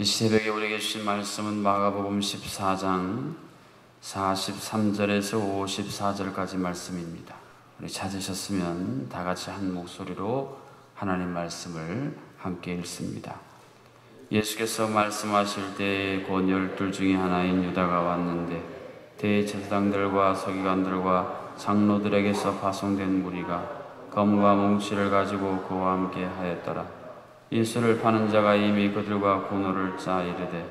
이 새벽에 우리에게 주신 말씀은 마가복음 14장 43절에서 54절까지 말씀입니다. 우리 찾으셨으면 다 같이 한 목소리로 하나님 말씀을 함께 읽습니다. 예수께서 말씀하실 때 곧 12 중에 하나인 유다가 왔는데 대제사장들과 서기관들과 장로들에게서 파송된 무리가 검과 뭉치를 가지고 그와 함께 하였더라. 예수를 파는 자가 이미 그들과 고노를 짜 이르되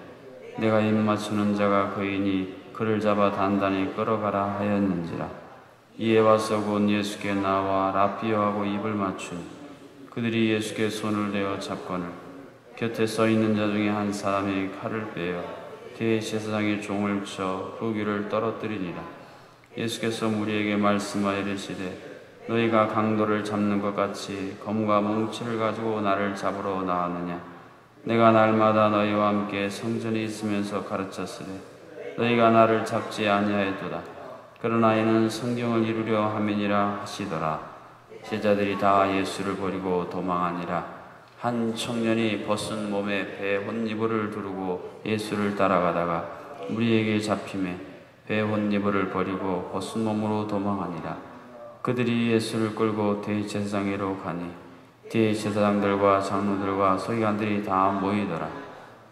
내가 입맞추는 자가 그이니 그를 잡아 단단히 끌어가라 하였는지라. 이에 와서 곧 예수께 나와 라삐어하고 입을 맞추니 그들이 예수께 손을 대어 잡거늘 곁에 서 있는 자 중에 한 사람이 칼을 빼어 대제사장의 종을 쳐 그 귀를 떨어뜨리니라. 예수께서 무리에게 말씀하여 이르시되 너희가 강도를 잡는 것 같이 검과 뭉치를 가지고 나를 잡으러 나왔느냐? 내가 날마다 너희와 함께 성전에 있으면서 가르쳤으되 너희가 나를 잡지 아니하였도다. 그러나 이는 성경을 이루려 함이니라 하시더라. 제자들이 다 예수를 버리고 도망하니라. 한 청년이 벗은 몸에 배 혼이불을 두르고 예수를 따라가다가 무리에게 잡히매 배 혼이불을 버리고 벗은 몸으로 도망하니라. 그들이 예수를 끌고 대제사장에로 가니 대제사장들과 장로들과 서기관들이 다 모이더라.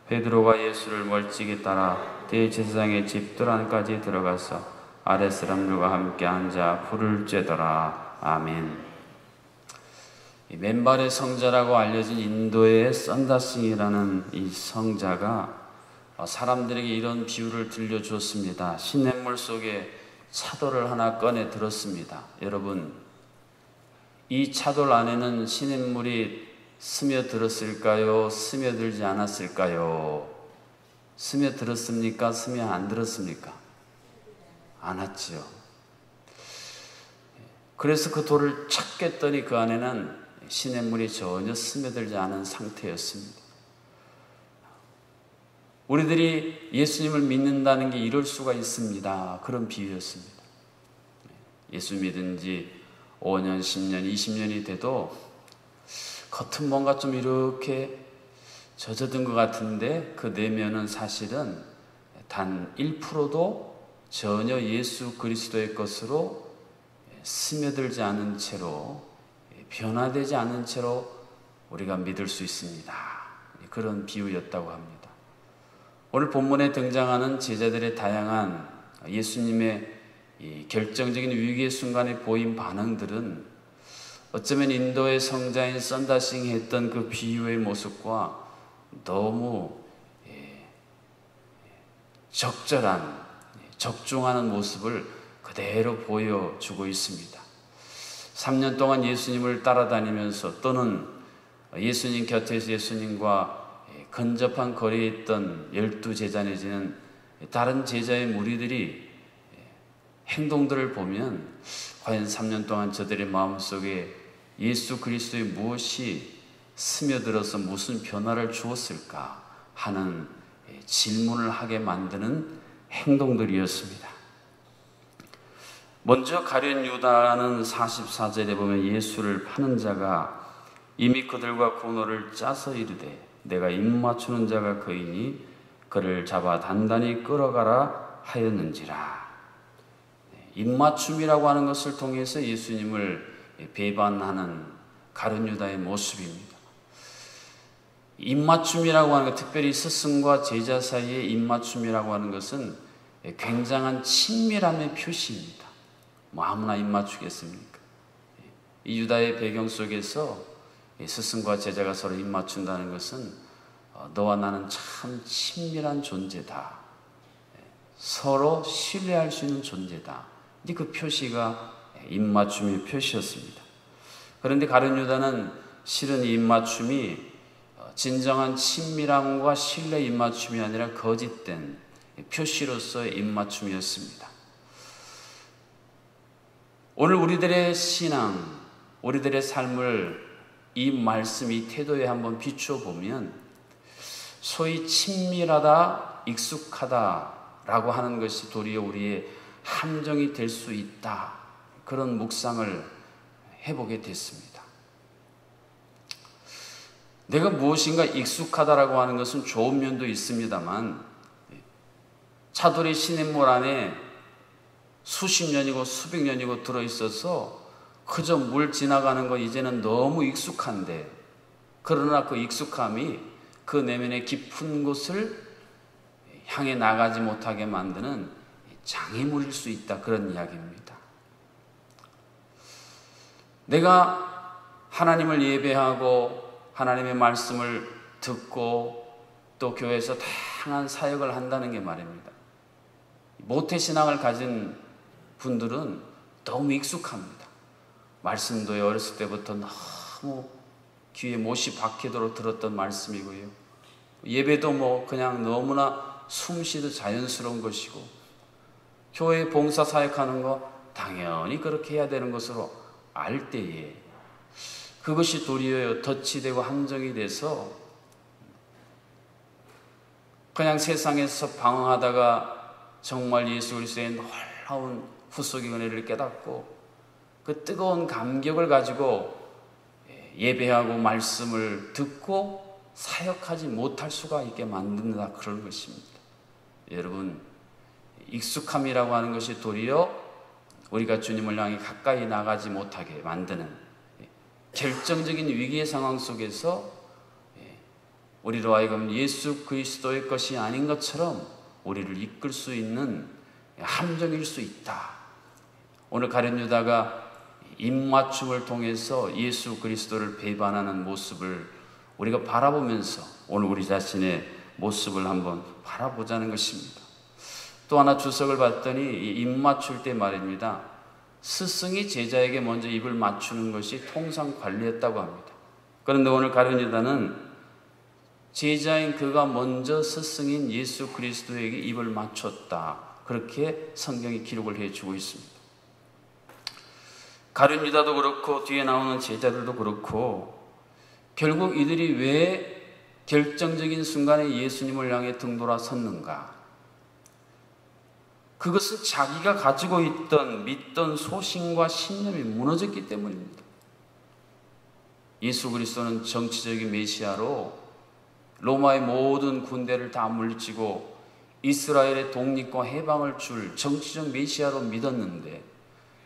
베드로가 예수를 멀찍이 따라 대제사장의 집들 안까지 들어가서 아랫 사람들과 함께 앉아 불을 쬐더라. 아멘. 맨발의 성자라고 알려진 인도의 썬다싱이라는 이 성자가 사람들에게 이런 비유를 들려주었습니다. 시냇물 속에 차돌을 하나 꺼내 들었습니다. 여러분, 이 차돌 안에는 시냇물이 스며들었을까요? 스며들지 않았을까요? 스며들었습니까? 스며 안 들었습니까? 안 왔지요. 그래서 그 돌을 착 깼더니 그 안에는 시냇물이 전혀 스며들지 않은 상태였습니다. 우리들이 예수님을 믿는다는 게 이럴 수가 있습니다. 그런 비유였습니다. 예수 믿은 지 5년, 10년, 20년이 돼도 겉은 뭔가 좀 이렇게 젖어든 것 같은데 그 내면은 사실은 단 1%도 전혀 예수 그리스도의 것으로 스며들지 않은 채로 변화되지 않은 채로 우리가 믿을 수 있습니다. 그런 비유였다고 합니다. 오늘 본문에 등장하는 제자들의 다양한 예수님의 이 결정적인 위기의 순간에 보인 반응들은 어쩌면 인도의 성자인 썬다싱이 했던 그 비유의 모습과 너무 적절한, 적중하는 모습을 그대로 보여주고 있습니다. 3년 동안 예수님을 따라다니면서 또는 예수님 곁에서 예수님과 근접한 거리에 있던 12제자 내지는 다른 제자의 무리들이 행동들을 보면 과연 3년 동안 저들의 마음속에 예수 그리스도의 무엇이 스며들어서 무슨 변화를 주었을까 하는 질문을 하게 만드는 행동들이었습니다. 먼저 가룟 유다는 44절에 보면 예수를 파는 자가 이미 그들과 고노를 짜서 이르되 내가 입맞추는 자가 그이니 그를 잡아 단단히 끌어가라 하였는지라. 입맞춤이라고 하는 것을 통해서 예수님을 배반하는 가룟 유다의 모습입니다. 입맞춤이라고 하는 것, 특별히 스승과 제자 사이의 입맞춤이라고 하는 것은 굉장한 친밀함의 표시입니다. 뭐 아무나 입맞추겠습니까? 이 유다의 배경 속에서 스승과 제자가 서로 입맞춘다는 것은 너와 나는 참 친밀한 존재다. 서로 신뢰할 수 있는 존재다. 그 표시가 입맞춤의 표시였습니다. 그런데 가룟 유다는 실은 이 입맞춤이 진정한 친밀함과 신뢰 입맞춤이 아니라 거짓된 표시로서의 입맞춤이었습니다. 오늘 우리들의 신앙, 우리들의 삶을 이 말씀, 이 태도에 한번 비추어 보면 소위 친밀하다, 익숙하다라고 하는 것이 도리어 우리의 함정이 될 수 있다. 그런 묵상을 해보게 됐습니다. 내가 무엇인가 익숙하다라고 하는 것은 좋은 면도 있습니다만, 차돌이 시냇물 안에 수십 년이고 수백 년이고 들어있어서 그저 물 지나가는 거 이제는 너무 익숙한데, 그러나 그 익숙함이 그 내면의 깊은 곳을 향해 나가지 못하게 만드는 장애물일 수 있다, 그런 이야기입니다. 내가 하나님을 예배하고 하나님의 말씀을 듣고 또 교회에서 다양한 사역을 한다는 게 말입니다. 모태신앙을 가진 분들은 너무 익숙합니다. 말씀도 어렸을 때부터 너무 귀에 못이 박히도록 들었던 말씀이고요. 예배도 그냥 너무나 숨쉬듯 자연스러운 것이고, 교회 봉사 사역하는 거 당연히 그렇게 해야 되는 것으로 알 때에 그것이 도리어 덫이 되고 함정이 돼서 그냥 세상에서 방황하다가 정말 예수 그리스도의 놀라운 후속의 은혜를 깨닫고 그 뜨거운 감격을 가지고 예배하고 말씀을 듣고 사역하지 못할 수가 있게 만든다, 그런 것입니다. 여러분, 익숙함이라고 하는 것이 도리어 우리가 주님을 향해 가까이 나가지 못하게 만드는 결정적인 위기의 상황 속에서 우리로 하여금 예수 그리스도의 것이 아닌 것처럼 우리를 이끌 수 있는 함정일 수 있다. 오늘 가룟 유다가 입맞춤을 통해서 예수 그리스도를 배반하는 모습을 우리가 바라보면서 오늘 우리 자신의 모습을 한번 바라보자는 것입니다. 또 하나 주석을 봤더니 입 맞출 때 말입니다, 스승이 제자에게 먼저 입을 맞추는 것이 통상 관리였다고 합니다. 그런데 오늘 가룟 유다는 제자인 그가 먼저 스승인 예수 그리스도에게 입을 맞췄다, 그렇게 성경이 기록을 해주고 있습니다. 가룟 유다도 그렇고 뒤에 나오는 제자들도 그렇고 결국 이들이 왜 결정적인 순간에 예수님을 향해 등돌아 섰는가? 그것은 자기가 가지고 있던 믿던 소신과 신념이 무너졌기 때문입니다. 예수 그리스도는 정치적인 메시아로 로마의 모든 군대를 다 물리치고 이스라엘의 독립과 해방을 줄 정치적 메시아로 믿었는데,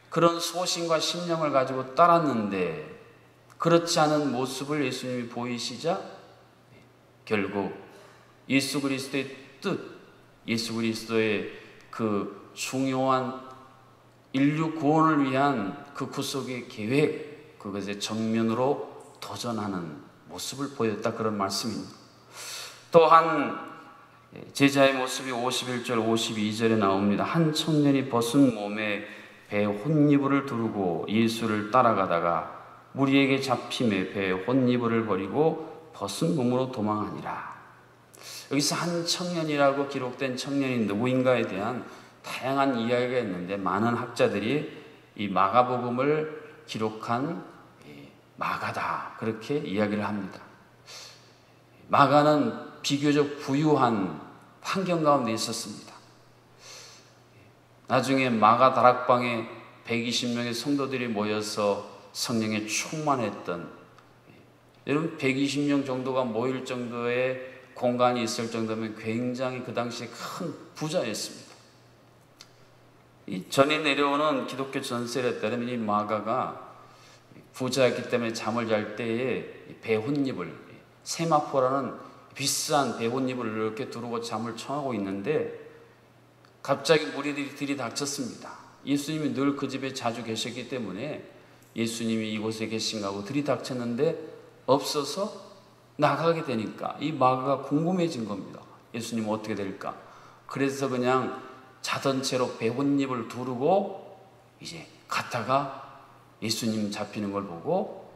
그런 소신과 신념을 가지고 따랐는데 그렇지 않은 모습을 예수님이 보이시자 결국 예수 그리스도의 뜻, 예수 그리스도의 그 중요한 인류 구원을 위한 그 구속의 계획, 그것의 정면으로 도전하는 모습을 보였다, 그런 말씀입니다. 또한 제자의 모습이 51절 52절에 나옵니다. 한 청년이 벗은 몸에 배에 혼이불을 두르고 예수를 따라가다가 무리에게 잡힘에 배에 혼이불을 버리고 벗은 몸으로 도망하니라. 여기서 한 청년이라고 기록된 청년이 누구인가에 대한 다양한 이야기가 있는데, 많은 학자들이 이 마가복음을 기록한 마가다, 그렇게 이야기를 합니다. 마가는 비교적 부유한 환경 가운데 있었습니다. 나중에 마가 다락방에 120명의 성도들이 모여서 성령에 충만했던, 여러분 120명 정도가 모일 정도의 공간이 있을 정도면 굉장히 그 당시에 큰 부자였습니다. 이 전에 내려오는 기독교 전설에 따르면 이 마가가 부자였기 때문에 잠을 잘 때에 배혼잎을, 세마포라는 비싼 배혼잎을 이렇게 두르고 잠을 청하고 있는데 갑자기 무리들이 들이닥쳤습니다. 예수님이 늘 그 집에 자주 계셨기 때문에 예수님이 이곳에 계신가 하고 들이닥쳤는데 없어서 나가게 되니까 이 마가가 궁금해진 겁니다. 예수님 어떻게 될까? 그래서 그냥 자던 채로 배혼잎을 두르고 이제 갔다가 예수님 잡히는 걸 보고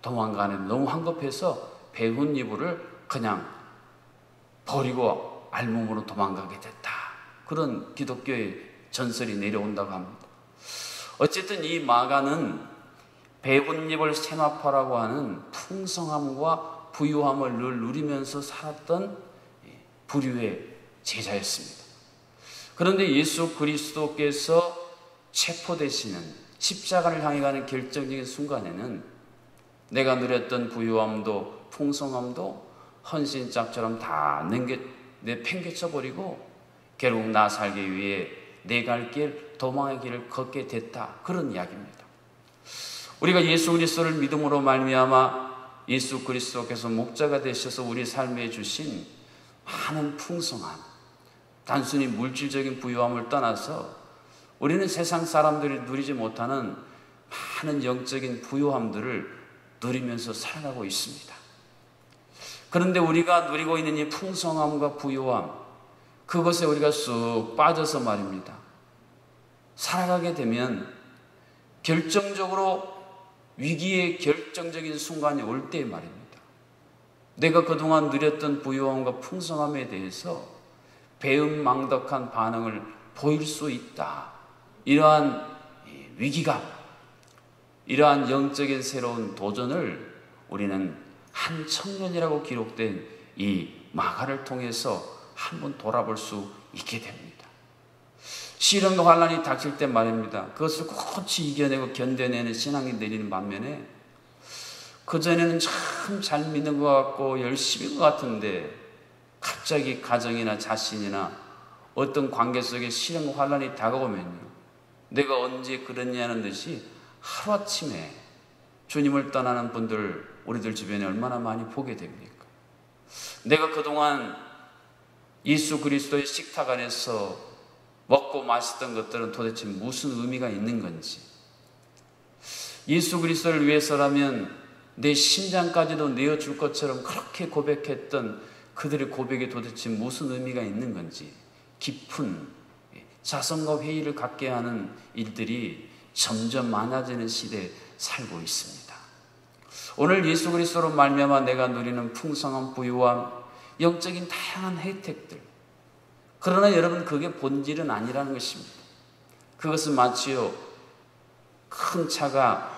도망가는, 너무 황급해서 배혼잎을 그냥 버리고 알몸으로 도망가게 됐다, 그런 기독교의 전설이 내려온다고 합니다. 어쨌든 이 마가는 배혼잎을 세마포라고 하는 풍성함과 부유함을 늘 누리면서 살았던 부류의 제자였습니다. 그런데 예수 그리스도께서 체포되시는 십자가를 향해 가는 결정적인 순간에는 내가 누렸던 부유함도 풍성함도 헌신짝처럼 다 내팽개쳐 버리고 결국 나 살기 위해 내 갈 길, 도망의 길을 걷게 됐다. 그런 이야기입니다. 우리가 예수 그리스도를 믿음으로 말미암아 예수 그리스도께서 목자가 되셔서 우리 삶에 주신 많은 풍성함, 단순히 물질적인 부유함을 떠나서 우리는 세상 사람들이 누리지 못하는 많은 영적인 부유함들을 누리면서 살아가고 있습니다. 그런데 우리가 누리고 있는 이 풍성함과 부유함, 그것에 우리가 쑥 빠져서 말입니다. 살아가게 되면 결정적으로 위기의 결정적인 순간이 올 때 말입니다. 내가 그동안 누렸던 부유함과 풍성함에 대해서 배은망덕한 반응을 보일 수 있다. 이러한 위기감, 이러한 영적인 새로운 도전을 우리는 한 청년이라고 기록된 이 마가를 통해서 한번 돌아볼 수 있게 됩니다. 시련과 환난이 닥칠 때 말입니다. 그것을 꿋꿋이 이겨내고 견뎌내는 신앙이 내리는 반면에 그전에는 참 잘 믿는 것 같고 열심인 것 같은데 갑자기 가정이나 자신이나 어떤 관계 속에 시련과 환난이 다가오면요, 내가 언제 그랬냐는 듯이 하루아침에 주님을 떠나는 분들 우리들 주변에 얼마나 많이 보게 됩니까? 내가 그동안 예수 그리스도의 식탁 안에서 먹고 마셨던 것들은 도대체 무슨 의미가 있는 건지, 예수 그리스도를 위해서라면 내 심장까지도 내어줄 것처럼 그렇게 고백했던 그들의 고백이 도대체 무슨 의미가 있는 건지 깊은 자성과 회의를 갖게 하는 일들이 점점 많아지는 시대에 살고 있습니다. 오늘 예수 그리스도로 말미암아 내가 누리는 풍성한 부유함, 영적인 다양한 혜택들, 그러나 여러분 그게 본질은 아니라는 것입니다. 그것은 마치요 큰 차가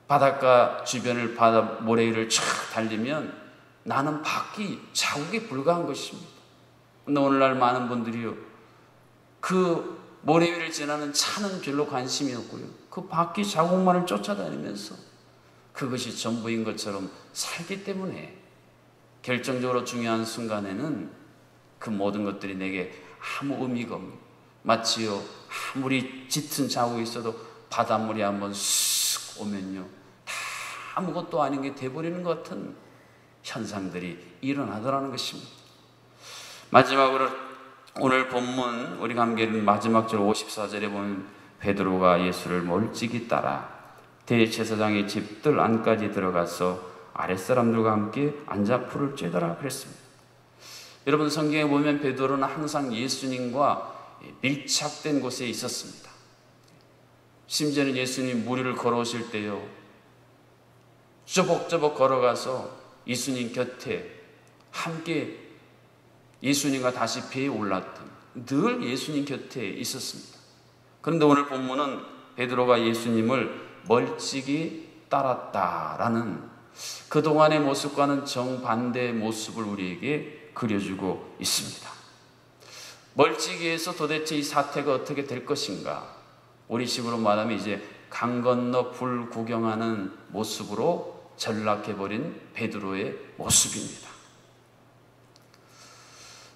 바닷가 주변을 바다 모래 위를 쫙 달리면 나는 바퀴 자국에 불과한 것입니다. 근데 오늘날 많은 분들이요 그 모래 위를 지나는 차는 별로 관심이 없고요 그 바퀴 자국만을 쫓아다니면서 그것이 전부인 것처럼 살기 때문에 결정적으로 중요한 순간에는 그 모든 것들이 내게 아무 의미가 없는, 마치요 아무리 짙은 자국이 있어도 바닷물이 한번 쓱 오면요 다 아무것도 아닌 게 돼버리는 것 같은 현상들이 일어나더라는 것입니다. 마지막으로 오늘 본문 우리가 함께 읽은 마지막 절 54절에 보면 베드로가 예수를 멀찍이 따라 대제사장의 집들 안까지 들어가서 아랫사람들과 함께 앉아 풀을 쬐더라 그랬습니다. 여러분 성경에 보면 베드로는 항상 예수님과 밀착된 곳에 있었습니다. 심지어는 예수님 무리를 걸어오실 때요 쪼벅쪼벅 걸어가서 예수님 곁에 함께 예수님과 다시 배에 올랐던 늘 예수님 곁에 있었습니다. 그런데 오늘 본문은 베드로가 예수님을 멀찍이 따랐다라는 그동안의 모습과는 정반대의 모습을 우리에게 그려주고 있습니다. 멀찍이에서 도대체 이 사태가 어떻게 될 것인가, 우리 식으로 말하면 이제 강 건너 불 구경하는 모습으로 전락해버린 베드로의 모습입니다.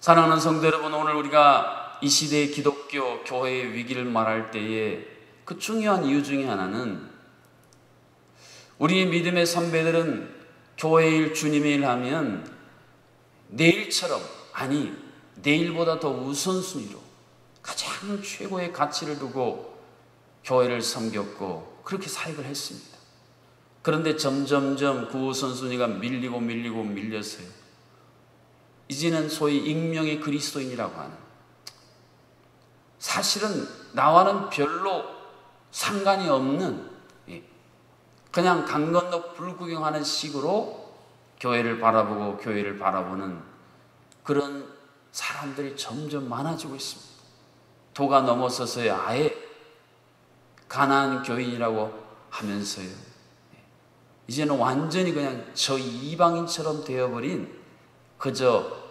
사랑하는 성도 여러분, 오늘 우리가 이 시대의 기독교 교회의 위기를 말할 때에 그 중요한 이유 중에 하나는 우리의 믿음의 선배들은 교회의 일, 주님의 일 하면 내일처럼, 아니 내일보다 더 우선순위로 가장 최고의 가치를 두고 교회를 섬겼고 그렇게 사역을 했습니다. 그런데 점점점 그 우선순위가 밀려서요 이제는 소위 익명의 그리스도인이라고 하는, 사실은 나와는 별로 상관이 없는 그냥 강 건너 불구경하는 식으로 교회를 바라보고 교회를 바라보는 그런 사람들이 점점 많아지고 있습니다. 도가 넘어서서야 아예 가난한 교인이라고 하면서요 이제는 완전히 그냥 저 이방인처럼 되어버린, 그저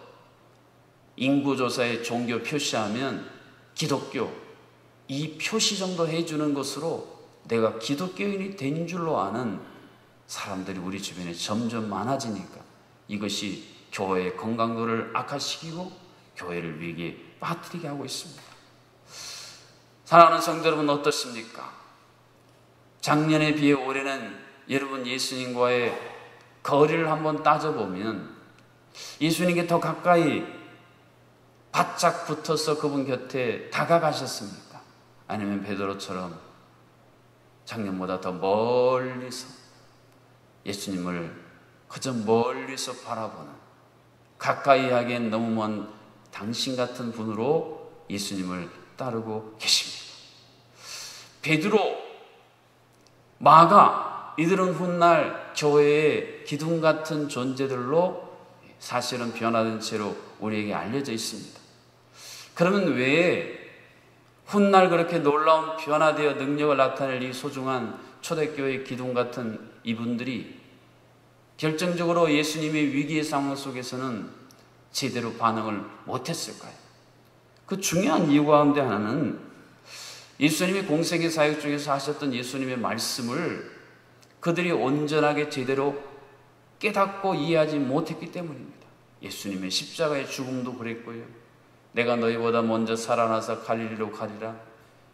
인구조사에 종교 표시하면 기독교 이 표시 정도 해주는 것으로 내가 기독교인이 된 줄로 아는 사람들이 우리 주변에 점점 많아지니까 이것이 교회의 건강도를 악화시키고 교회를 위기에 빠뜨리게 하고 있습니다. 사랑하는 성도 여러분, 어떻습니까? 작년에 비해 올해는 여러분 예수님과의 거리를 한번 따져보면 예수님께 더 가까이 바짝 붙어서 그분 곁에 다가가셨습니까? 아니면 베드로처럼 작년보다 더 멀리서 예수님을 그저 멀리서 바라보는, 가까이 하기엔 너무 먼 당신 같은 분으로 예수님을 따르고 계십니다. 베드로, 마가, 이들은 훗날 교회의 기둥 같은 존재들로 사실은 변화된 채로 우리에게 알려져 있습니다. 그러면 왜 훗날 그렇게 놀라운 변화되어 능력을 나타낼 이 소중한 초대교회의 기둥 같은 이분들이 결정적으로 예수님의 위기의 상황 속에서는 제대로 반응을 못했을까요? 그 중요한 이유 가운데 하나는 예수님이 공생의 사역 중에서 하셨던 예수님의 말씀을 그들이 온전하게 제대로 깨닫고 이해하지 못했기 때문입니다. 예수님의 십자가의 죽음도 그랬고요. 내가 너희보다 먼저 살아나서 갈릴리로 가리라.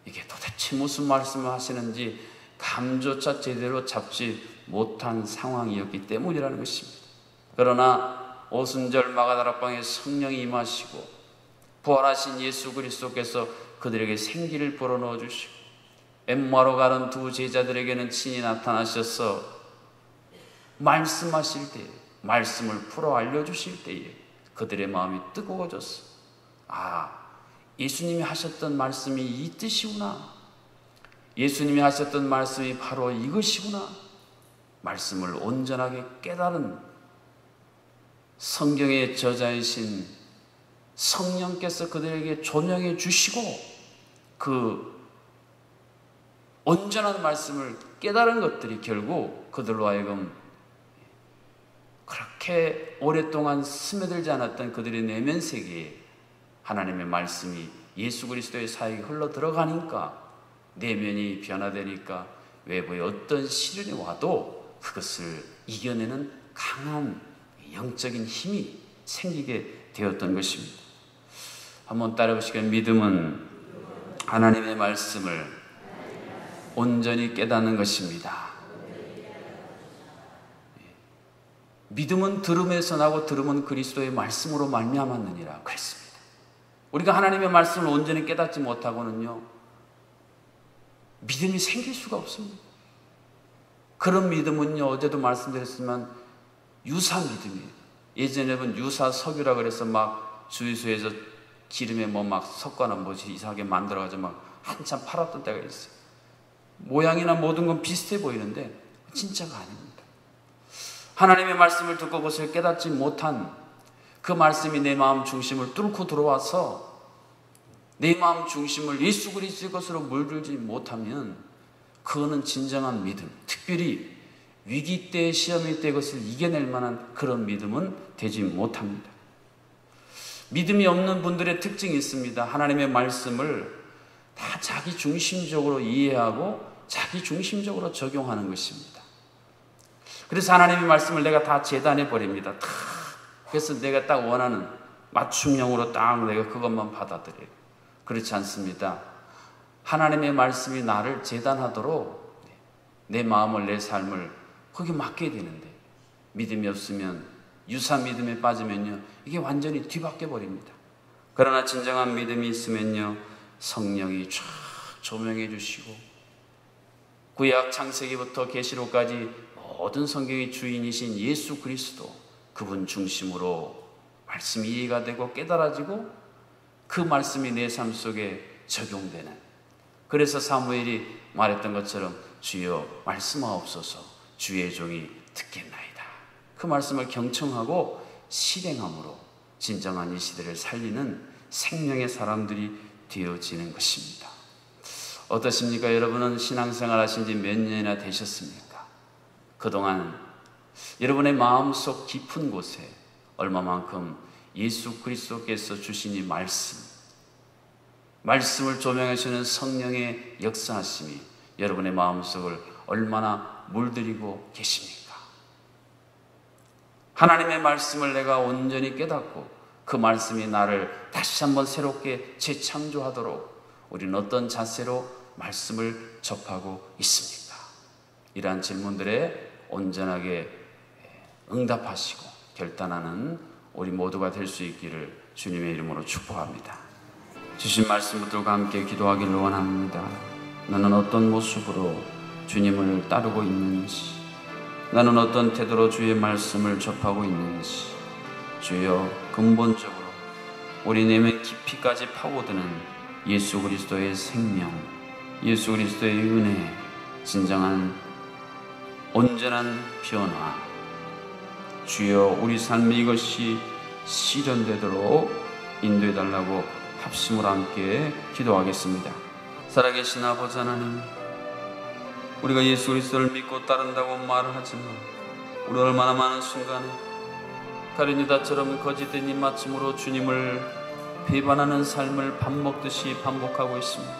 이게 도대체 무슨 말씀을 하시는지 감조차 제대로 잡지 못한 상황이었기 때문이라는 것입니다. 그러나 오순절 마가다락방에 성령이 임하시고 부활하신 예수 그리스도께서 그들에게 생기를 불어넣어 주시고 엠마오로 가는 두 제자들에게는 친히 나타나셔서 말씀하실 때에, 말씀을 풀어 알려주실 때에 그들의 마음이 뜨거워졌어. 예수님이 하셨던 말씀이 이 뜻이구나. 예수님이 하셨던 말씀이 바로 이것이구나. 말씀을 온전하게 깨달은 성경의 저자이신 성령께서 그들에게 조명해 주시고 그 온전한 말씀을 깨달은 것들이 결국 그들로 하여금 그렇게 오랫동안 스며들지 않았던 그들의 내면 세계에 하나님의 말씀이 예수 그리스도의 사역이 흘러 들어가니까 내면이 변화되니까 외부에 어떤 시련이 와도 그것을 이겨내는 강한 영적인 힘이 생기게 되었던 것입니다. 한번 따라보시겠습니다. 믿음은 하나님의 말씀을 온전히 깨닫는 것입니다. 믿음은 들음에서 나고 들음은 그리스도의 말씀으로 말미암았느니라 그랬습니다. 우리가 하나님의 말씀을 온전히 깨닫지 못하고는요, 믿음이 생길 수가 없습니다. 그런 믿음은요, 어제도 말씀드렸지만 유사 믿음이에요. 예전에 본 유사 석유라 그래서 막 주유소에서 기름에 뭐 막 섞거나 뭐지 이상하게 만들어가지고 막 한참 팔았던 때가 있어요. 모양이나 모든 건 비슷해 보이는데 진짜가 아닙니다. 하나님의 말씀을 듣고 그것을 깨닫지 못한 그 말씀이 내 마음 중심을 뚫고 들어와서 내 마음 중심을 예수 그리스도의 것으로 물들지 못하면 그거는 진정한 믿음, 특별히 위기 때, 시험일 때 그것을 이겨낼 만한 그런 믿음은 되지 못합니다. 믿음이 없는 분들의 특징이 있습니다. 하나님의 말씀을 다 자기 중심적으로 이해하고 자기 중심적으로 적용하는 것입니다. 그래서 하나님의 말씀을 내가 다 재단해 버립니다. 그래서 내가 딱 원하는 맞춤형으로 딱 내가 그것만 받아들여요. 그렇지 않습니다. 하나님의 말씀이 나를 재단하도록 내 마음을, 내 삶을 거기에 맡겨야 되는데 믿음이 없으면, 유사 믿음에 빠지면요, 이게 완전히 뒤바뀌어 버립니다. 그러나 진정한 믿음이 있으면요, 성령이 쫙 조명해 주시고 구약 창세기부터 계시록까지 모든 성경의 주인이신 예수 그리스도, 그분 중심으로 말씀이 이해가 되고 깨달아지고 그 말씀이 내 삶 속에 적용되는, 그래서 사무엘이 말했던 것처럼 주여 말씀하옵소서, 주의 종이 듣겠나이다. 그 말씀을 경청하고 실행함으로 진정한 이 시대를 살리는 생명의 사람들이 되어지는 것입니다. 어떠십니까? 여러분은 신앙생활 하신 지 몇 년이나 되셨습니까? 그동안 여러분의 마음속 깊은 곳에 얼마만큼 예수 그리스도께서 주신 이 말씀을 조명하시는 성령의 역사하심이 여러분의 마음속을 얼마나 물들이고 계십니까? 하나님의 말씀을 내가 온전히 깨닫고 그 말씀이 나를 다시 한번 새롭게 재창조하도록 우리는 어떤 자세로 말씀을 접하고 있습니까? 이러한 질문들에 온전하게 응답하시고 결단하는 우리 모두가 될 수 있기를 주님의 이름으로 축복합니다. 주신 말씀 붙들과 함께 기도하기를 원합니다. 나는 어떤 모습으로 주님을 따르고 있는지, 나는 어떤 태도로 주의 말씀을 접하고 있는지, 주여 근본적으로 우리 내면 깊이까지 파고드는 예수 그리스도의 생명, 예수 그리스도의 은혜, 진정한 온전한 변화, 주여 우리 삶에 이것이 실현되도록 인도해달라고 합심으로 함께 기도하겠습니다. 살아계신 아버지 하나님, 우리가 예수 그리스도를 믿고 따른다고 말을 하지만 우리 얼마나 많은 순간에 가룟 유다처럼 거짓된 입맞춤으로 주님을 배반하는 삶을 밥 먹듯이 반복하고 있습니다.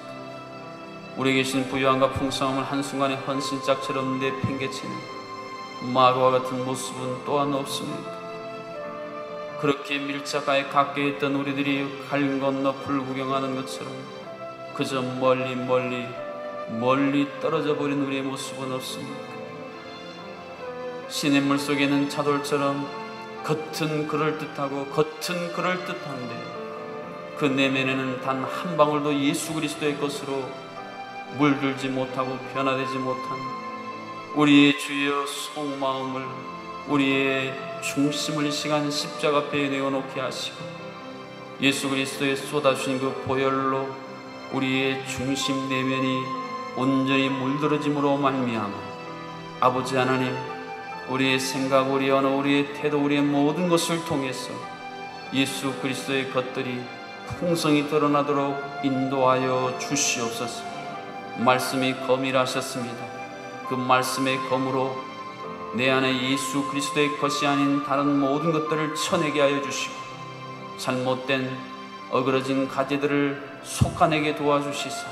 우리에게 계신 부유함과 풍성함을 한순간에 헌신짝처럼 내팽개치는 마귀와 같은 모습은 또한 없습니까? 그렇게 밀착하여 갖게 했던 우리들이 갈 건너 불구경하는 것처럼 그저 멀리 떨어져 버린 우리의 모습은 없습니까? 시냇물 속에는 차돌처럼 겉은 그럴듯한데 그 내면에는 단 한 방울도 예수 그리스도의 것으로 물들지 못하고 변화되지 못한 우리의 주여 속마음을, 우리의 중심을 이 시간 십자가 앞에 내어놓게 하시고 예수 그리스도의 쏟아주신 그 보혈로 우리의 중심 내면이 온전히 물들어짐으로 말미암아 아버지 하나님, 우리의 생각, 우리의 언어, 우리의 태도, 우리의 모든 것을 통해서 예수 그리스도의 것들이 풍성히 드러나도록 인도하여 주시옵소서. 말씀이 검이라셨습니다. 그 말씀의 검으로 내 안에 예수 그리스도의 것이 아닌 다른 모든 것들을 쳐내게 하여 주시고 잘못된 어그러진 가지들을 속아내게 도와주시사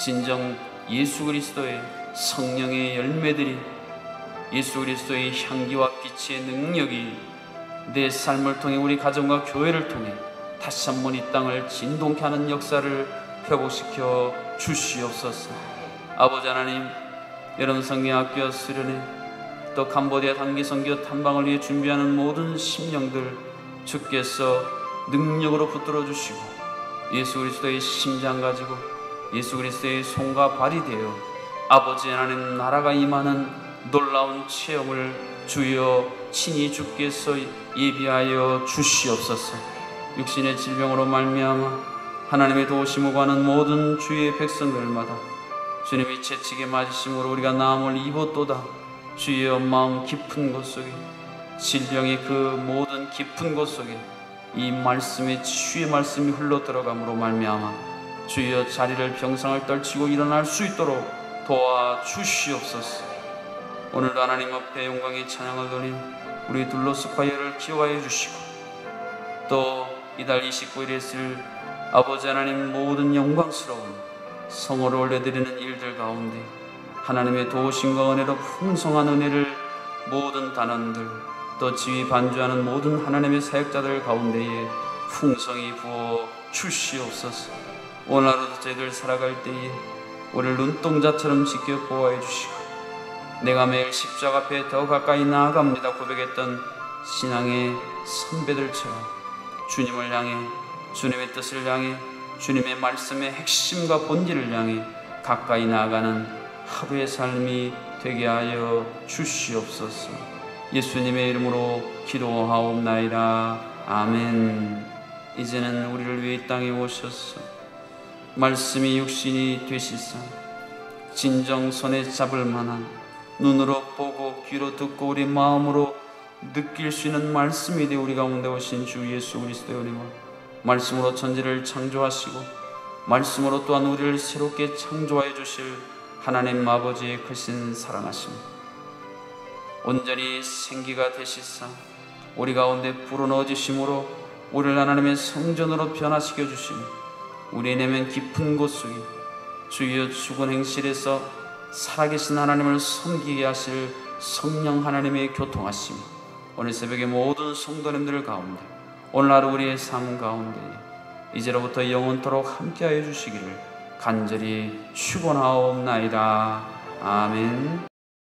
진정 예수 그리스도의 성령의 열매들이, 예수 그리스도의 향기와 빛의 능력이 내 삶을 통해 우리 가정과 교회를 통해 다시 한번 이 땅을 진동케 하는 역사를 회복시켜 주시옵소서. 아버지 하나님, 여름 성경학교 수련회 또 캄보디아 단기 선교 탐방을 위해 준비하는 모든 심령들 주께서 능력으로 붙들어 주시고 예수 그리스도의 심장 가지고 예수 그리스도의 손과 발이 되어 아버지 하나님 나라가 임하는 놀라운 체험을 주여 친히 주께서 예비하여 주시옵소서. 육신의 질병으로 말미암아 하나님의 도우심을 구하는 모든 주의 백성들마다 주님이 채찍에 맞으심으로 우리가 나음을 입었도다. 주의 마음 깊은 곳 속에, 질병의 그 모든 깊은 곳 속에 이 말씀의 치유의 말씀이 흘러 들어감으로 말미암아 주여 자리를 병상을 떨치고 일어날 수 있도록 도와주시옵소서. 오늘도 하나님 앞에 영광의 찬양을 드린 우리 둘러스 파이어를 기억하여 주시고 또 이달 29일에 있을 아버지 하나님 모든 영광스러운 성호를 올려드리는 일들 가운데 하나님의 도우심과 은혜로 풍성한 은혜를 모든 단원들 또 지휘 반주하는 모든 하나님의 사역자들 가운데에 풍성히 부어 주시옵소서. 오늘 하루도 저희들 살아갈 때에 우리를 눈동자처럼 지켜 보호해 주시고 내가 매일 십자가 앞에 더 가까이 나아갑니다 고백했던 신앙의 선배들처럼 주님을 향해, 주님의 뜻을 향해, 주님의 말씀의 핵심과 본질을 향해 가까이 나아가는 하루의 삶이 되게 하여 주시옵소서. 예수님의 이름으로 기도하옵나이다. 아멘. 이제는 우리를 위해 이 땅에 오셔서 말씀이 육신이 되시사 진정 손에 잡을 만한 눈으로 보고 귀로 듣고 우리 마음으로 느낄 수 있는 말씀이 되어 우리 가운데 오신 주 예수 그리스도의 은혜와 말씀으로 천지를 창조하시고 말씀으로 또한 우리를 새롭게 창조하여 주실 하나님 아버지의 크신 사랑하심 온전히 생기가 되시사 우리 가운데 불어넣어 주심으로 우리를 하나님의 성전으로 변화시켜 주심 우리 내면 깊은 곳 속에 주여 죽은 행실에서 살아계신 하나님을 섬기게 하실 성령 하나님의 교통하심, 오늘 새벽에 모든 성도님들 가운데, 오늘 하루 우리의 삶 가운데 이제로부터 영원토록 함께하여 주시기를 간절히 축원하옵나이다. 아멘.